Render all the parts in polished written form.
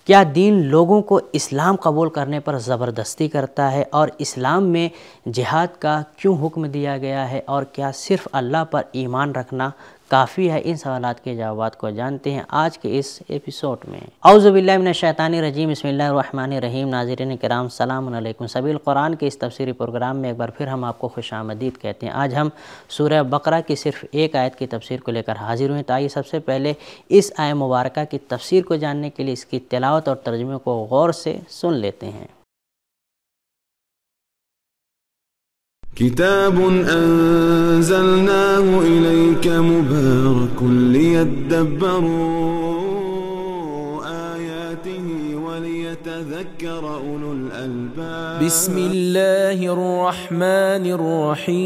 کیا دین لوگوں کو اسلام قبول کرنے پر زبردستی کرتا ہے؟ اور اسلام میں جہاد کا کیوں حکم دیا گیا ہے؟ اور کیا صرف اللہ پر ایمان رکھنا کافی ہے؟ ان سوالات کے جوابات کو جانتے ہیں آج کے اس ایپیسوڈ میں۔ اعوذ باللہ من الشیطان الرجیم، بسم اللہ الرحمن الرحیم۔ ناظرین کرام السلام علیکم۔ سبیل قرآن کے اس تفسیری پروگرام میں ایک بار پھر ہم آپ کو خوش آمدید کہتے ہیں۔ آج ہم سورہ بقرہ کی صرف ایک آیت کی تفسیر کو لے کر حاضر ہوئے، تو آئیے سب سے پہلے اس آیت مبارکہ کی تفسیر کو جاننے کے لیے اس کی تلاوت اور ترجمے کو غور سے سن لیتے ہیں۔ کتاب انزلناه الیک مبارک لیدبروا آیاته ولیتذکر اولو الالباب۔ بسم اللہ الرحمن الرحیم۔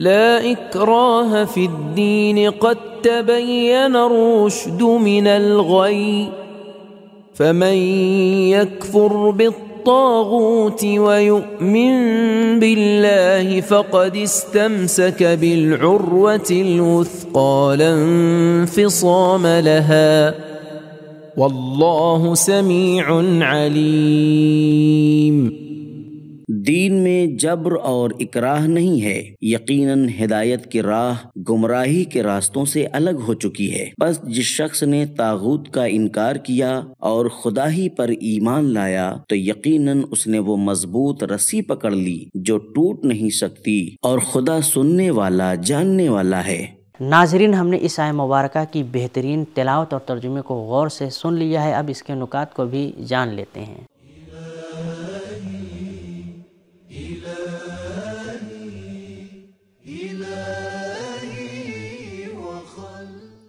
لا اکراہ فی الدین قد تبین الرشد من الغی، فمن یکفر بالطاغوت ویؤمن باللہ فقد استمسک بالعروة الوثقى لا انفصام لها واللہ سمیع علیم۔ دین میں جبر اور اکراہ نہیں ہے، یقیناً ہدایت کی راہ گمراہی کے راستوں سے الگ ہو چکی ہے۔ بس جس شخص نے طاغوت کا انکار کیا اور خدا ہی پر ایمان لایا تو یقیناً اس نے وہ مضبوط رسی پکڑ لی جو ٹوٹ نہیں سکتی، اور خدا سننے والا جاننے والا ہے۔ ناظرین، ہم نے اس آیت مبارکہ کی بہترین تلاوت اور ترجمے کو غور سے سن لیا ہے، اب اس کے نکات کو بھی جان لیتے ہیں۔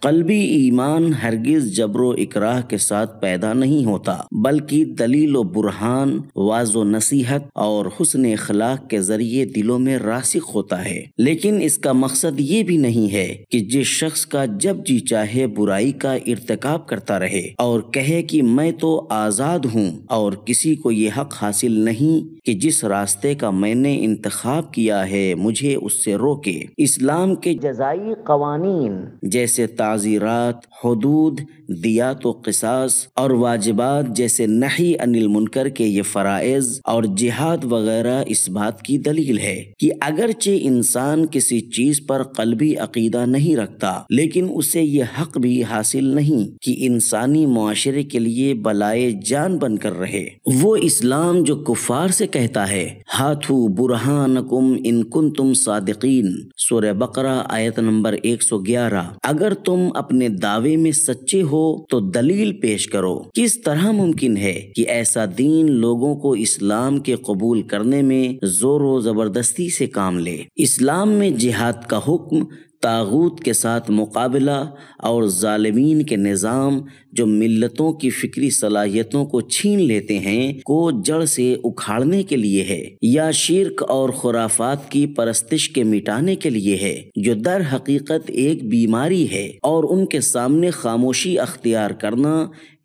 قلبی ایمان ہرگز جبر و اکراہ کے ساتھ پیدا نہیں ہوتا، بلکہ دلیل و برہان، واعظ و نصیحت اور حسن اخلاق کے ذریعے دلوں میں راسخ ہوتا ہے۔ لیکن اس کا مقصد یہ بھی نہیں ہے کہ جس شخص کا جب جی چاہے برائی کا ارتکاب کرتا رہے اور کہے کہ میں تو آزاد ہوں، اور کسی کو یہ حق حاصل نہیں کہ جس راستے کا میں نے انتخاب کیا ہے مجھے اس سے روکے۔ اسلام کے جزائی قوانین جیسے تعزیرات، حدود، دیات و قصاص اور واجبات جیسے نہی عن المنکر کے یہ فرائض اور جہاد وغیرہ اس بات کی دلیل ہے کہ اگرچہ انسان کسی چیز پر قلبی عقیدہ نہیں رکھتا، لیکن اسے یہ حق بھی حاصل نہیں کہ انسانی معاشرے کے لیے بلائے جان بن کر رہے۔ وہ اسلام جو کفار سے کہتا ہے ہاتھو برہانکم ان کنتم صادقین، سورہ بقرہ آیت نمبر 111، اگر تم اپنے دعوے میں سچے ہو تو دلیل پیش کرو۔ کس طرح ممکن ہے کہ ایسا دین لوگوں کو اسلام کے قبول کرنے میں زور و زبردستی سے کام لے؟ اسلام میں جہاد کا حکم طاغوت کے ساتھ مقابلہ اور ظالمین کے نظام جو ملتوں کی فکری صلاحیتوں کو چھین لیتے ہیں کو جڑ سے اکھاڑنے کے لیے ہے، یا شرک اور خرافات کی پرستش کے مٹانے کے لیے ہے، جو در حقیقت ایک بیماری ہے، اور ان کے سامنے خاموشی اختیار کرنا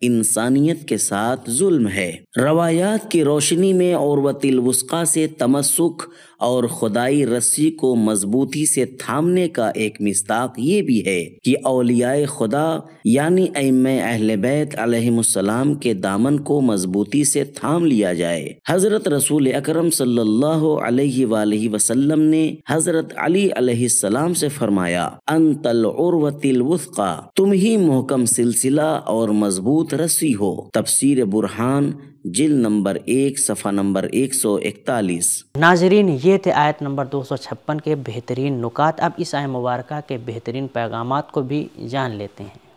انسانیت کے ساتھ ظلم ہے۔ روایات کی روشنی میں عروۃ الوثقی سے تمسک اور خدائی رسی کو مضبوطی سے تھامنے کا ایک مصداق یہ بھی ہے کہ اولیاء خدا یعنی ائمہ اہل بیت علیہم السلام کے دامن کو مضبوطی سے تھام لیا جائے۔ حضرت رسول اکرم صلی اللہ علیہ وآلہ وسلم نے حضرت علی علیہ السلام سے فرمایا انت العروۃ الوثقی، تم ہی محکم سلسلہ اور مضبوط رسی ہو۔ تفسیر برہان جلد نمبر 1 صفحہ نمبر 141۔ ناظرین، یہ تھے آیت نمبر 256 کے بہترین نکات، اب اس آیت مبارکہ کے بہترین پیغامات کو بھی جان لیتے ہیں۔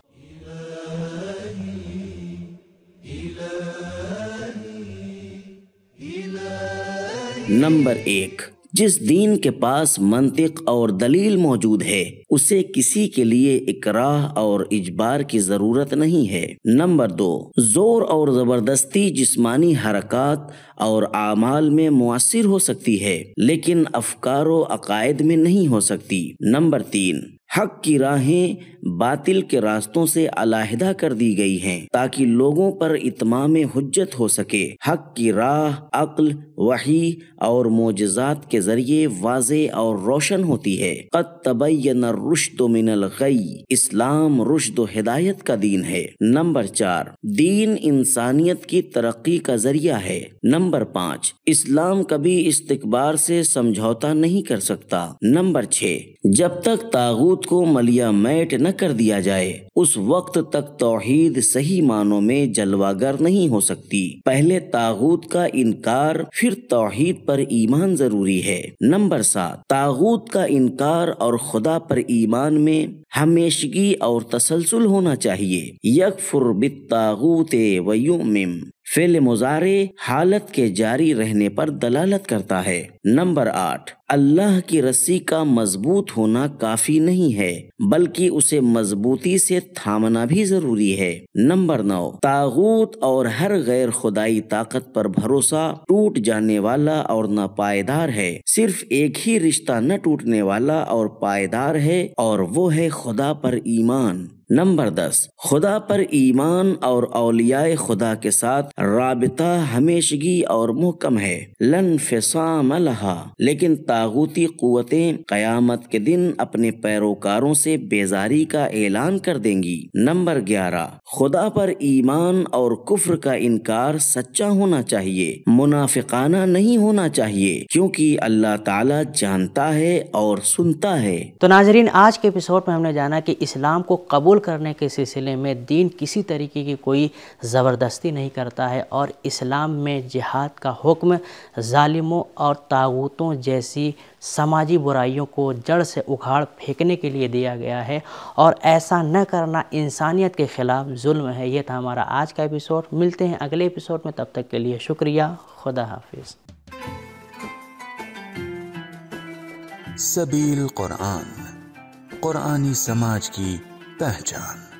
نمبر 1، جس دین کے پاس منطق اور دلیل موجود ہے اسے کسی کے لیے اکراہ اور اجبار کی ضرورت نہیں ہے۔ نمبر 2، زور اور زبردستی جسمانی حرکات اور اعمال میں مؤثر ہو سکتی ہے لیکن افکار و عقائد میں نہیں ہو سکتی۔ نمبر 3، حق کی راہیں باطل کے راستوں سے علیحدہ کر دی گئی ہیں تاکہ لوگوں پر اتمام حجت ہو سکے۔ حق کی راہ عقل، وحی اور معجزات کے ذریعے واضح اور روشن ہوتی ہے۔ قد تبین الرشد من الغی، اسلام رشد و ہدایت کا دین ہے۔ نمبر 4، دین انسانیت کی ترقی کا ذریعہ ہے۔ نمبر 5، اسلام کبھی استکبار سے سمجھوتا نہیں کر سکتا۔ نمبر 6، جب تک طاغوت کو ملیا میٹ نہ کر دیا جائے اس وقت تک توحید صحیح معنوں میں جلوہ گر نہیں ہو سکتی۔ پہلے طاغوت کا انکار پھر توحید پر ایمان ضروری ہے۔ نمبر 7، طاغوت کا انکار اور خدا پر ایمان میں ہمیشگی اور تسلسل ہونا چاہیے۔ یکفر بالطاغوت ویؤمن، فعل مضارع حالت کے جاری رہنے پر دلالت کرتا ہے۔ نمبر 8، اللہ کی رسی کا مضبوط ہونا کافی نہیں ہے بلکہ اسے مضبوطی سے تھامنا بھی ضروری ہے۔ نمبر 9، طاغوت اور ہر غیر خدائی طاقت پر بھروسہ ٹوٹ جانے والا اور ناپائیدار ہے۔ صرف ایک ہی رشتہ نہ ٹوٹنے والا اور پائیدار ہے اور وہ ہے خدا پر ایمان۔ نمبر 10، خدا پر ایمان اور اولیاء خدا کے ساتھ رابطہ ہمیشگی اور محکم ہے۔ لن انفصام لہا، لیکن طاغوتی قوتیں قیامت کے دن اپنے پیروکاروں سے بیزاری کا اعلان کر دیں گی۔ نمبر 11، خدا پر ایمان اور کفر کا انکار سچا ہونا چاہیے، منافقانہ نہیں ہونا چاہیے، کیونکہ اللہ تعالی جانتا ہے اور سنتا ہے۔ تو ناظرین، آج کے ایپیسوڈ میں ہم نے جانا کہ اسلام کو قبول کرنے کے سلسلے میں دین کسی طریقے کی کوئی زبردستی نہیں کرتا ہے اور اسلام میں جہاد کا حکم ظالموں اور طاغوتوں جیسی سماجی برائیوں کو جڑ سے اکھاڑ پھینکنے کے لیے دیا گیا ہے، اور ایسا نہ کرنا انسانیت کے خلاف ظلم ہے۔ یہ تھا ہمارا آج کا ایپیسوڈ۔ ملتے ہیں اگلے ایپیسوڈ میں، تب تک کے لیے شکریہ، خدا حافظ۔ سبیل قرآن، قرآنی سماج کی پہچان۔